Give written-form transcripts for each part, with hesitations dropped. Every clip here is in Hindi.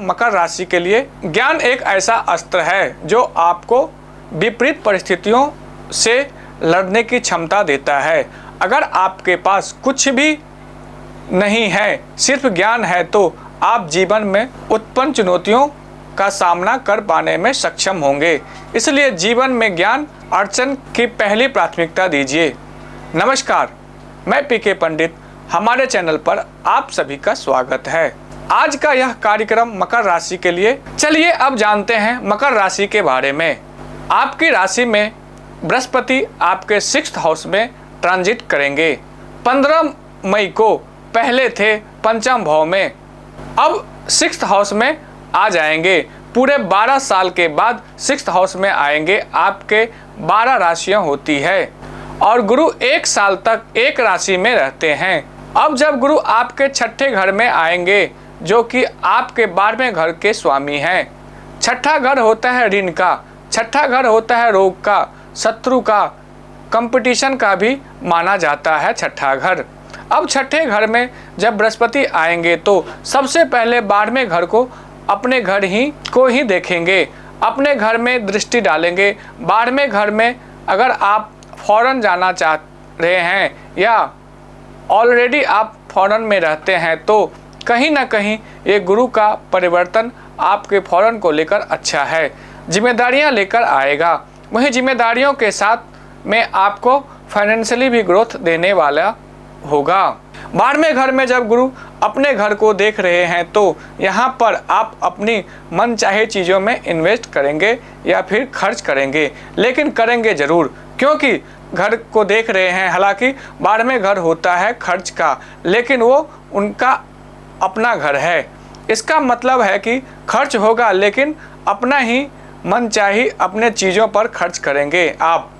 मकर राशि के लिए ज्ञान एक ऐसा अस्त्र है जो आपको विपरीत परिस्थितियों से लड़ने की क्षमता देता है। अगर आपके पास कुछ भी नहीं है, सिर्फ ज्ञान है, तो आप जीवन में उत्पन्न चुनौतियों का सामना कर पाने में सक्षम होंगे। इसलिए जीवन में ज्ञान अर्जन की पहली प्राथमिकता दीजिए। नमस्कार, मैं पीके पंडित, हमारे चैनल पर आप सभी का स्वागत है। आज का यह कार्यक्रम मकर राशि के लिए। चलिए अब जानते हैं मकर राशि के बारे में। आपकी राशि में बृहस्पति आपके 6th हाउस में ट्रांजिट करेंगे। 15 मई को पहले थे पंचम भाव में, अब 6th हाउस में आ जाएंगे। पूरे 12 साल के बाद 6th हाउस में आएंगे। आपके 12 राशियां होती है और गुरु 1 साल तक एक राशि में रहते हैं। अब जब गुरु आपके 6ठे घर में आएंगे, जो कि आपके 12वें घर के स्वामी हैं। 6ठा घर होता है ऋण का, 6ठा घर होता है रोग का, शत्रु का, कंपटीशन का भी माना जाता है 6ठा घर। अब 6ठे घर में जब बृहस्पति आएंगे तो सबसे पहले 12वें घर को अपने घर ही देखेंगे, अपने घर में दृष्टि डालेंगे। 12वें घर में अगर आप फॉरेन जाना चाह रहे हैं या ऑलरेडी आप फॉरेन में रहते हैं, तो कहीं ना कहीं ये गुरु का परिवर्तन आपके फॉरेन को लेकर अच्छा है, जिम्मेदारियां लेकर आएगा। वहीं जिम्मेदारियों के साथ में आपको फाइनेंशियली भी ग्रोथ देने वाला होगा। 12वें घर में जब गुरु अपने घर को देख रहे हैं तो यहाँ पर आप अपनी मनचाहे चीज़ों में इन्वेस्ट करेंगे या फिर खर्च करेंगे, लेकिन करेंगे ज़रूर, क्योंकि घर को देख रहे हैं। हालांकि 12वें घर होता है खर्च का, लेकिन वो उनका अपना घर है। इसका मतलब है कि खर्च होगा, लेकिन अपना ही मनचाही अपने चीज़ों पर खर्च करेंगे आप।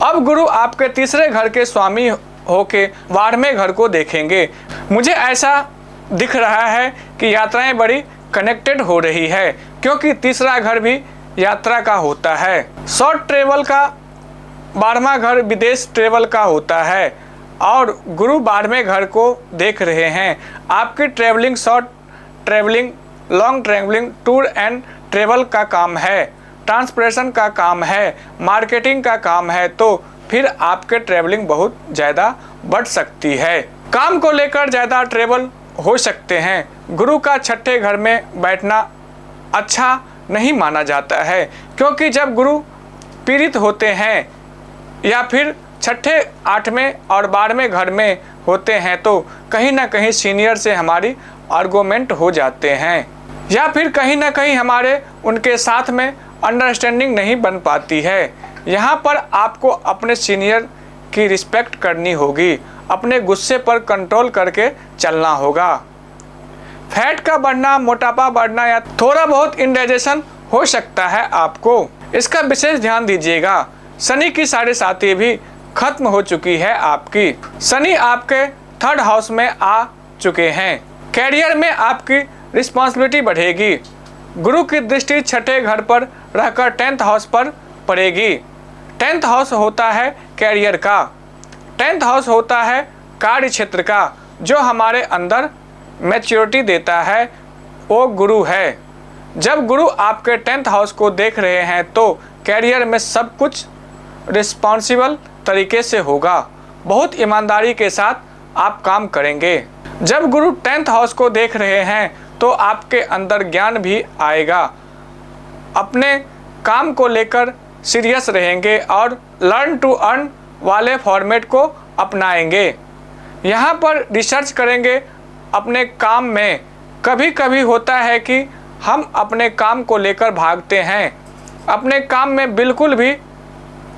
अब गुरु आपके 3रे घर के स्वामी होके 12वें घर को देखेंगे। मुझे ऐसा दिख रहा है कि यात्राएं बड़ी कनेक्टेड हो रही है, क्योंकि 3रा घर भी यात्रा का होता है। शॉर्ट ट्रेवल का 12वां घर विदेश ट्रेवल का होता है और गुरु 12वें घर को देख रहे हैं। आपकी travelling, short travelling, long travelling, tour and travel का काम है, ट्रांसपोर्टेशन का काम है, मार्केटिंग का काम है, तो फिर आपके ट्रेवलिंग बहुत ज़्यादा बढ़ सकती है। काम को लेकर ज़्यादा ट्रेवल हो सकते हैं। गुरु का 6ठे घर में बैठना अच्छा नहीं माना जाता है, क्योंकि जब गुरु पीड़ित होते हैं या फिर 6ठे, 8वें और 12वें घर में होते हैं तो कहीं ना कहीं सीनियर से हमारी आर्गूमेंट हो जाते हैं, या फिर कहीं ना कहीं हमारे उनके साथ में अंडरस्टैंडिंग नहीं बन पाती है। यहाँ पर आपको अपने सीनियर की रिस्पेक्ट करनी होगी, अपने गुस्से पर कंट्रोल करके चलना होगा। फैट का बढ़ना, मोटापा बढ़ना या थोड़ा बहुत इंडाइजेशन हो सकता है आपको, इसका विशेष ध्यान दीजिएगा। शनि की 7.5 भी खत्म हो चुकी है आपकी। शनि आपके 3rd हाउस में आ चुके हैं। कैरियर में आपकी रिस्पॉन्सिबिलिटी बढ़ेगी। गुरु की दृष्टि 6ठे घर पर रहकर 10th हाउस पर पड़ेगी। 10th हाउस होता है कैरियर का, 10th हाउस होता है कार्य क्षेत्र का, जो हमारे अंदर मैच्योरिटी देता है, वो गुरु है। जब गुरु आपके 10th हाउस को देख रहे हैं तो कैरियर में सब कुछ रिस्पॉन्सिबल तरीके से होगा, बहुत ईमानदारी के साथ आप काम करेंगे। जब गुरु 10th हाउस को देख रहे हैं तो आपके अंदर ज्ञान भी आएगा, अपने काम को लेकर सीरियस रहेंगे और लर्न टू अर्न वाले फॉर्मेट को अपनाएंगे। यहाँ पर रिसर्च करेंगे अपने काम में। कभी कभी होता है कि हम अपने काम को लेकर भागते हैं, अपने काम में बिल्कुल भी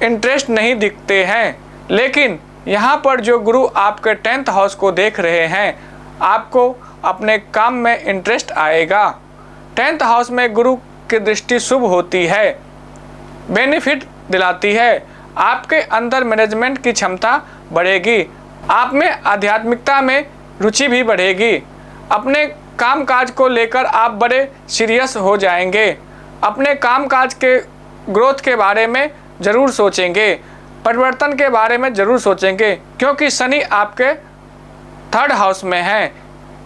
इंटरेस्ट नहीं दिखते हैं, लेकिन यहाँ पर जो गुरु आपके 10th हाउस को देख रहे हैं, आपको अपने काम में इंटरेस्ट आएगा। 10th हाउस में गुरु की दृष्टि शुभ होती है, बेनिफिट दिलाती है। आपके अंदर मैनेजमेंट की क्षमता बढ़ेगी, आप में आध्यात्मिकता में रुचि भी बढ़ेगी। अपने कामकाज को लेकर आप बड़े सीरियस हो जाएंगे, अपने कामकाज के ग्रोथ के बारे में ज़रूर सोचेंगे, परिवर्तन के बारे में ज़रूर सोचेंगे, क्योंकि शनि आपके 3rd हाउस में है।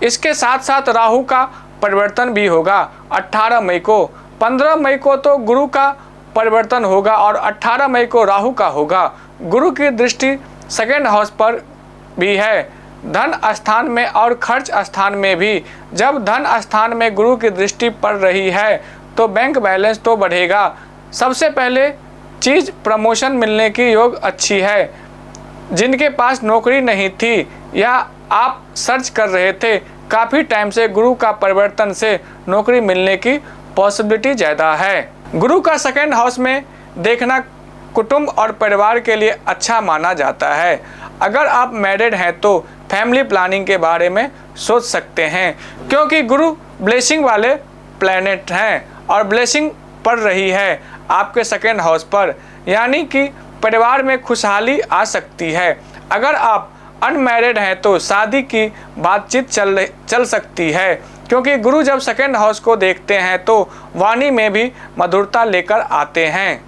इसके साथ साथ राहु का परिवर्तन भी होगा 18 मई को। 15 मई को तो गुरु का परिवर्तन होगा और 18 मई को राहु का होगा। गुरु की दृष्टि सेकंड हाउस पर भी है, धन स्थान में और खर्च स्थान में भी। जब धन स्थान में गुरु की दृष्टि पड़ रही है तो बैंक बैलेंस तो बढ़ेगा। सबसे पहले चीज़ प्रमोशन मिलने की योग अच्छी है। जिनके पास नौकरी नहीं थी या आप सर्च कर रहे थे काफ़ी टाइम से, गुरु का परिवर्तन से नौकरी मिलने की पॉसिबिलिटी ज़्यादा है। गुरु का सेकंड हाउस में देखना कुटुंब और परिवार के लिए अच्छा माना जाता है। अगर आप मैरिड हैं तो फैमिली प्लानिंग के बारे में सोच सकते हैं, क्योंकि गुरु ब्लेसिंग वाले प्लैनेट हैं और ब्लेसिंग पड़ रही है आपके सेकंड हाउस पर, यानी कि परिवार में खुशहाली आ सकती है। अगर आप अनमैरिड हैं तो शादी की बातचीत चल सकती है, क्योंकि गुरु जब सेकंड हाउस को देखते हैं तो वाणी में भी मधुरता लेकर आते हैं।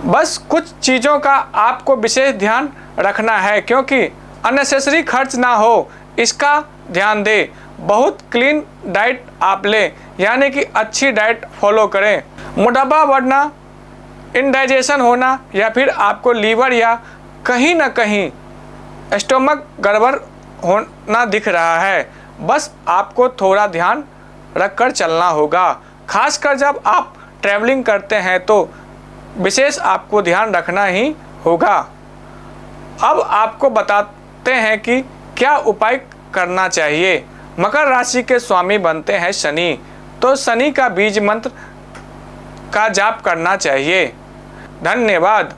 बस कुछ चीज़ों का आपको विशेष ध्यान रखना है, क्योंकि अननेसेसरी खर्च ना हो, इसका ध्यान दें। बहुत क्लीन डाइट आप लें, यानी कि अच्छी डाइट फॉलो करें। मोटापा बढ़ना, इंडाइजेशन होना या फिर आपको लीवर या कहीं ना कहीं स्टोमक गड़बड़ होना दिख रहा है, बस आपको थोड़ा ध्यान रखकर चलना होगा। खासकर जब आप ट्रैवलिंग करते हैं तो विशेष आपको ध्यान रखना ही होगा। अब आपको बताते हैं कि क्या उपाय करना चाहिए। मकर राशि के स्वामी बनते हैं शनि, तो शनि का बीज मंत्र का जाप करना चाहिए। धन्यवाद।